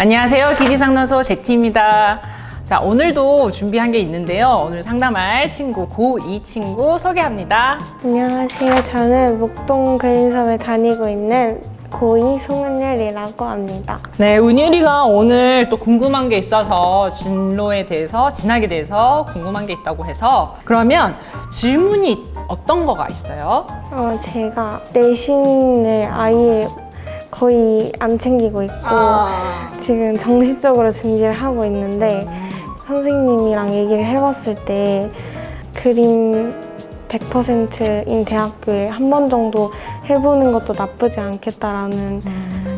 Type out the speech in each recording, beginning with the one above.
안녕하세요. 기지상담소 제티입니다. 자, 오늘도 준비한 게 있는데요. 오늘 상담할 친구, 고2 친구 소개합니다. 안녕하세요. 저는 목동 그린섬에 다니고 있는 고2 송은율이라고 합니다. 네, 은율이가 오늘 또 궁금한 게 있어서 진로에 대해서, 진학에 대해서 궁금한 게 있다고 해서 그러면 질문이 어떤 거가 있어요? 제가 내신을 아예 거의 안 챙기고 있고 지금 정시적으로 준비를 하고 있는데 선생님이랑 얘기를 해봤을 때 그림 100%인 대학교에 한 번 정도 해보는 것도 나쁘지 않겠다라는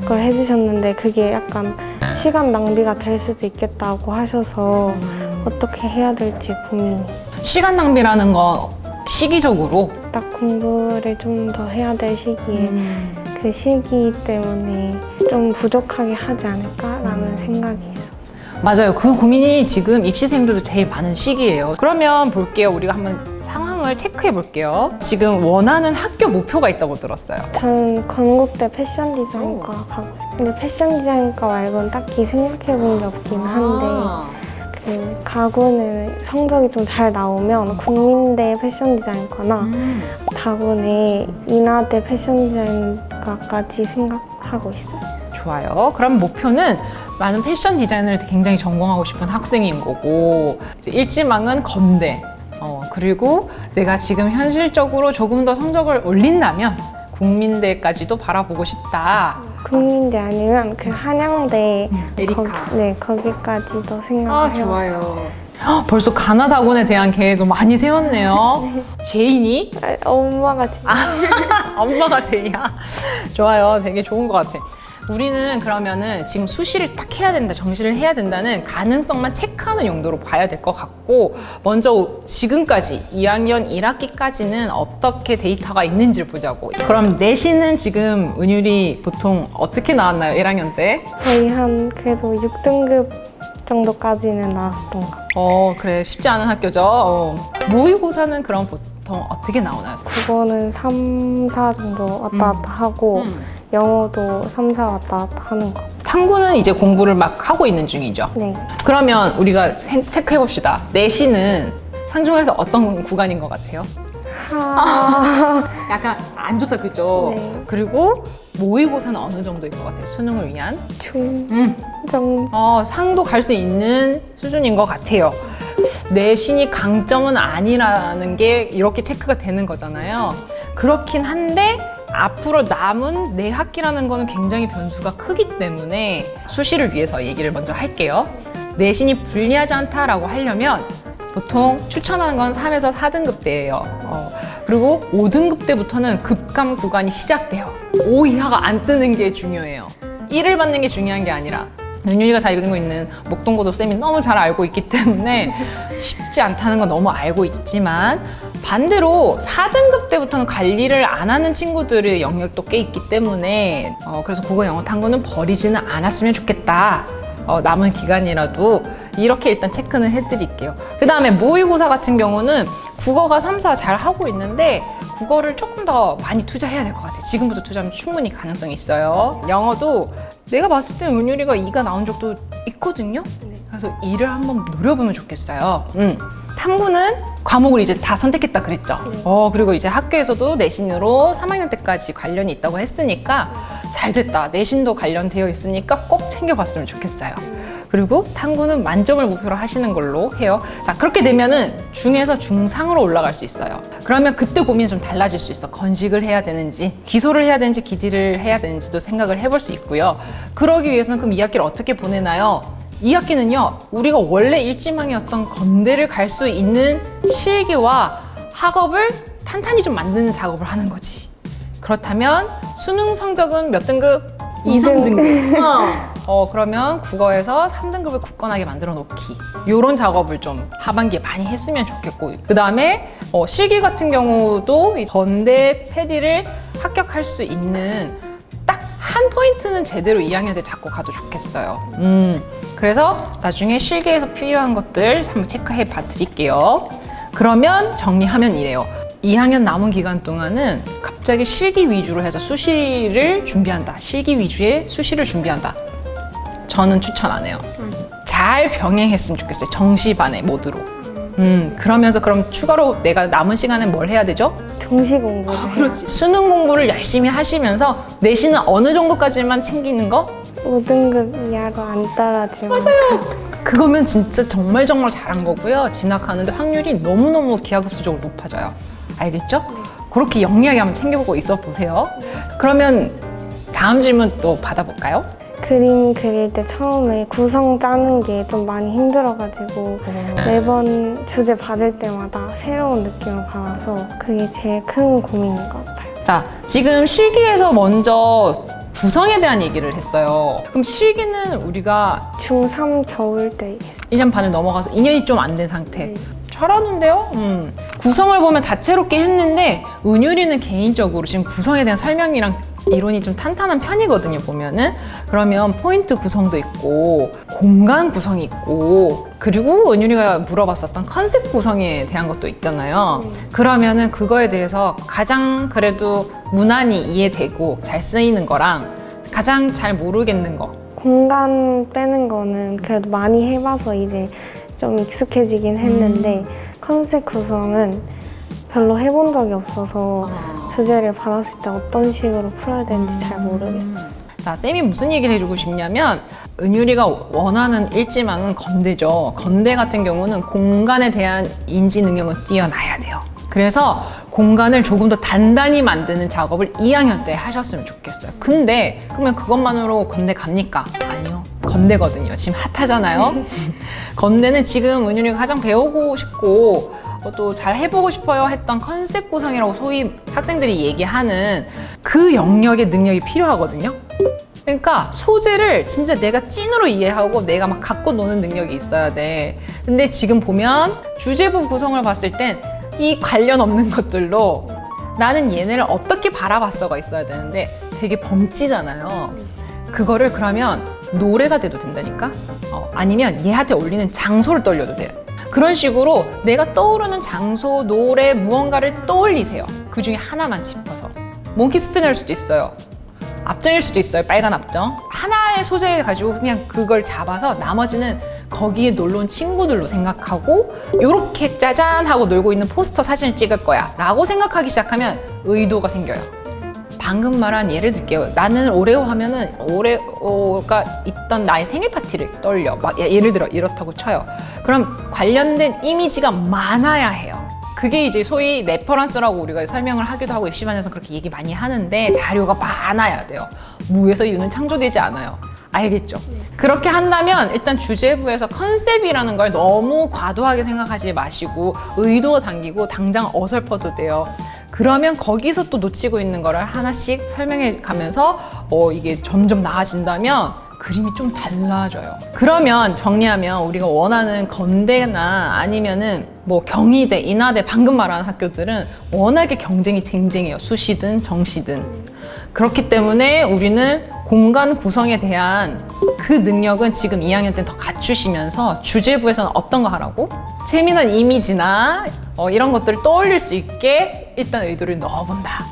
걸 해주셨는데 그게 약간 시간 낭비가 될 수도 있겠다고 하셔서 어떻게 해야 될지 고민이. 시간 낭비라는 건 시기적으로 딱 공부를 좀 더 해야 될 시기에 그 시기 때문에 좀 부족하게 하지 않을까라는 생각이 있어요. 맞아요. 그 고민이 지금 입시생들도 제일 많은 시기예요. 그러면 볼게요. 우리가 한번 상황을 체크해 볼게요. 지금 원하는 학교 목표가 있다고 들었어요. 저는 건국대 패션 디자인과 가고 근데 패션 디자인과 말고는 딱히 생각해 본 게 없긴 한데 그 가고는 성적이 좀 잘 나오면 국민대 패션 디자인과나 가고는 인하대 패션 디자인과까지 생각하고 있어요. 좋아요. 그럼 목표는 많은 패션 디자인을 굉장히 전공하고 싶은 학생인 거고 이제 일지망은 건대 그리고 내가 지금 현실적으로 조금 더 성적을 올린다면 국민대까지도 바라보고 싶다. 국민대 아니면 그 한양대 에리카. 거기까지도 생각해봤어요. 벌써 가나다군에 대한 계획을 많이 세웠네요. 제인이? 엄마가 진짜 엄마가 제이야. 좋아요. 되게 좋은 것 같아. 우리는 그러면은 지금 수시를 딱 해야 된다, 정시를 해야 된다는 가능성만 체크하는 용도로 봐야 될 것 같고 먼저 지금까지 2학년 1학기까지는 어떻게 데이터가 있는지를 보자고. 그럼 내신은 지금 은율이 보통 어떻게 나왔나요? 1학년 때? 거의 한 그래도 6등급 정도까지는 나왔던 것 같아요. 그래. 쉽지 않은 학교죠. 모의고사는 그럼 보통 어떻게 나오나요? 국어는 3, 4 정도 왔다 갔다 하고 영어도 3, 4 왔다 갔다 하는 거. 탐구는 이제 공부를 막 하고 있는 중이죠. 네. 그러면 우리가 체크해 봅시다. 내신은 상중에서 어떤 구간인 것 같아요? 약간 안 좋다, 그죠? 네. 그리고 모의고사는 어느 정도인 것 같아요? 수능을 위한? 중정. 상도 갈 수 있는 수준인 것 같아요. 내신이 강점은 아니라는 게 이렇게 체크가 되는 거잖아요. 그렇긴 한데 앞으로 남은 네 학기라는 거는 굉장히 변수가 크기 때문에 수시를 위해서 얘기를 먼저 할게요. 내신이 불리하지 않다라고 하려면 보통 추천하는 건 3에서 4등급 대예요. 그리고 5등급 때부터는 급감 구간이 시작돼요. 5 이하가 안 뜨는 게 중요해요. 1을 받는 게 중요한 게 아니라 은율이가 다니고 있는 목동고도 쌤이 너무 잘 알고 있기 때문에 쉽지 않다는 건 너무 알고 있지만 반대로 4등급 때부터는 관리를 안 하는 친구들의 영역도 꽤 있기 때문에 그래서 국어 영어 탐구는 버리지는 않았으면 좋겠다. 남은 기간이라도 이렇게 일단 체크는 해드릴게요. 그 다음에 모의고사 같은 경우는 국어가 3, 4 잘 하고 있는데 국어를 조금 더 많이 투자해야 될 것 같아요. 지금부터 투자하면 충분히 가능성이 있어요. 영어도 내가 봤을 때 은율이가 2가 나온 적도 있거든요. 그래서 2를 한번 노려보면 좋겠어요. 탐구는 과목을 이제 다 선택했다 그랬죠. 그리고 이제 학교에서도 내신으로 3학년 때까지 관련이 있다고 했으니까 잘 됐다. 내신도 관련되어 있으니까 꼭 챙겨봤으면 좋겠어요. 그리고 탐구는 만점을 목표로 하시는 걸로 해요. 자, 그렇게 되면은 중에서 중상으로 올라갈 수 있어요. 그러면 그때 고민이 좀 달라질 수 있어. 건식을 해야 되는지, 기소를 해야 되는지, 기디를 해야 되는지도 생각을 해볼 수 있고요. 그러기 위해서는 그럼 2학기를 어떻게 보내나요? 2학기는요, 우리가 원래 일지망이었던 건대를 갈 수 있는 실기와 학업을 탄탄히 좀 만드는 작업을 하는 거지. 그렇다면 수능 성적은 몇 등급? 2, 3등급. 그러면 국어에서 3등급을 굳건하게 만들어 놓기. 이런 작업을 좀 하반기에 많이 했으면 좋겠고. 그 다음에 실기 같은 경우도 건대 패디를 합격할 수 있는 딱 한 포인트는 제대로 2학년 때 잡고 가도 좋겠어요. 그래서 나중에 실기에서 필요한 것들 한번 체크해 봐 드릴게요. 그러면 정리하면 이래요. 2학년 남은 기간 동안은 갑자기 실기 위주로 해서 수시를 준비한다. 실기 위주의 수시를 준비한다. 저는 추천 안 해요. 잘 병행했으면 좋겠어요. 정시반의 모드로. 그러면서 그럼 추가로 내가 남은 시간에 뭘 해야 되죠? 정시 공부를 해요. 그렇지. 수능 공부를 열심히 하시면서 내신은 어느 정도까지만 챙기는 거? 5등급 이하로 안 떨어지면 그거면 진짜 정말 잘한 거고요. 진학하는데 확률이 너무너무 기하급수적으로 높아져요. 알겠죠? 그렇게 영리하게 한번 챙겨보고 있어 보세요. 그러면 다음 질문 또 받아볼까요? 그림 그릴 때 처음에 구성 짜는 게 좀 많이 힘들어가지고 매번 주제 받을 때마다 새로운 느낌을 받아서 그게 제일 큰 고민인 것 같아요. 자, 지금 실기에서 먼저 구성에 대한 얘기를 했어요. 그럼 실기는 우리가 중3 겨울 때 1년 반을 넘어가서 2년이 좀 안 된 상태. 잘하는데요? 구성을 보면 다채롭게 했는데 은율이는 개인적으로 지금 구성에 대한 설명이랑 이론이 좀 탄탄한 편이거든요, 보면은. 그러면 포인트 구성도 있고 공간 구성이 있고 그리고 은율이가 물어봤었던 컨셉 구성에 대한 것도 있잖아요. 그러면은 그거에 대해서 가장 그래도 무난히 이해되고 잘 쓰이는 거랑 가장 잘 모르겠는 거. 공간 빼는 거는 그래도 많이 해봐서 이제 좀 익숙해지긴 했는데 컨셉 구성은 별로 해본 적이 없어서 주제를 받았을 때 어떤 식으로 풀어야 되는지 잘 모르겠어요. 자, 쌤이 무슨 얘기를 해주고 싶냐면 은율이가 원하는 일지망은 건대죠. 건대 같은 경우는 공간에 대한 인지 능력은 뛰어나야 돼요. 그래서 공간을 조금 더 단단히 만드는 작업을 2학년 때 하셨으면 좋겠어요. 근데 그러면 그것만으로 건대 갑니까? 아니요. 건대거든요. 지금 핫하잖아요. 건대는 지금 은율이가 가장 배우고 싶고 또 잘 해보고 싶어요 했던 컨셉 구성이라고 소위 학생들이 얘기하는 그 영역의 능력이 필요하거든요. 그러니까 소재를 진짜 내가 찐으로 이해하고 내가 막 갖고 노는 능력이 있어야 돼. 근데 지금 보면 주제부 구성을 봤을 땐 이 관련 없는 것들로 나는 얘네를 어떻게 바라봤어가 있어야 되는데 되게 벙찌잖아요. 그거를 그러면 노래가 돼도 된다니까? 아니면 얘한테 어울리는 장소를 떠올려도 돼요. 그런 식으로 내가 떠오르는 장소, 노래, 무언가를 떠올리세요. 그 중에 하나만 짚어서. 몽키 스피너일 수도 있어요. 압정일 수도 있어요. 빨간 압정. 하나의 소재 가지고 그냥 그걸 잡아서 나머지는 거기에 놀러 온 친구들로 생각하고 이렇게 짜잔 하고 놀고 있는 포스터 사진을 찍을 거야 라고 생각하기 시작하면 의도가 생겨요. 방금 말한 예를 들게요. 나는 오레오 하면은 오레오가 있던 나의 생일 파티를 떠올려. 막 예를 들어 이렇다고 쳐요. 그럼 관련된 이미지가 많아야 해요. 그게 이제 소위 레퍼런스라고 우리가 설명을 하기도 하고 입시반에서 그렇게 얘기 많이 하는데 자료가 많아야 돼요. 무에서 유는 창조되지 않아요. 알겠죠? 그렇게 한다면 일단 주제부에서 컨셉이라는 걸 너무 과도하게 생각하지 마시고 의도 당기고 당장 어설퍼도 돼요. 그러면 거기서 또 놓치고 있는 거를 하나씩 설명해 가면서 이게 점점 나아진다면 그림이 좀 달라져요. 그러면 정리하면 우리가 원하는 건대나 아니면은 뭐 경희대, 인하대 방금 말한 학교들은 워낙에 경쟁이 쟁쟁해요. 수시든 정시든. 그렇기 때문에 우리는 공간 구성에 대한 그 능력은 지금 2학년 때는 더 갖추시면서 주제부에서는 어떤 거 하라고? 재미난 이미지나 이런 것들을 떠올릴 수 있게 일단 의도를 넣어본다.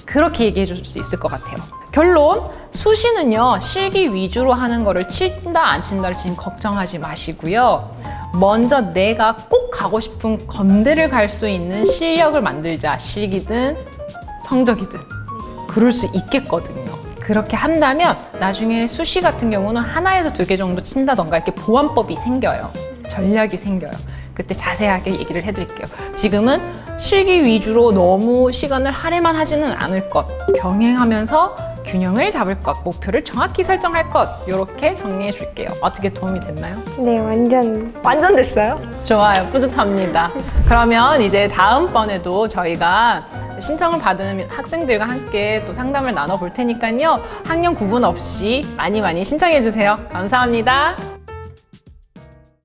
그렇게 얘기해 줄 수 있을 것 같아요. 결론, 수시는요 실기 위주로 하는 거를 친다 안 친다를 지금 걱정하지 마시고요. 먼저 내가 꼭 가고 싶은 건대를 갈 수 있는 실력을 만들자. 실기든 성적이든 그럴 수 있겠거든요. 그렇게 한다면 나중에 수시 같은 경우는 하나에서 2개 정도 친다던가 이렇게 보완법이 생겨요. 전략이 생겨요. 그때 자세하게 얘기를 해드릴게요. 지금은 실기 위주로 너무 시간을 할애만 하지는 않을 것, 병행하면서 균형을 잡을 것, 목표를 정확히 설정할 것, 이렇게 정리해 줄게요. 어떻게 도움이 됐나요? 네, 완전 됐어요? 좋아요. 뿌듯합니다. 그러면 이제 다음번에도 저희가 신청을 받은 학생들과 함께 또 상담을 나눠볼 테니까요. 학년 구분 없이 많이 신청해 주세요. 감사합니다.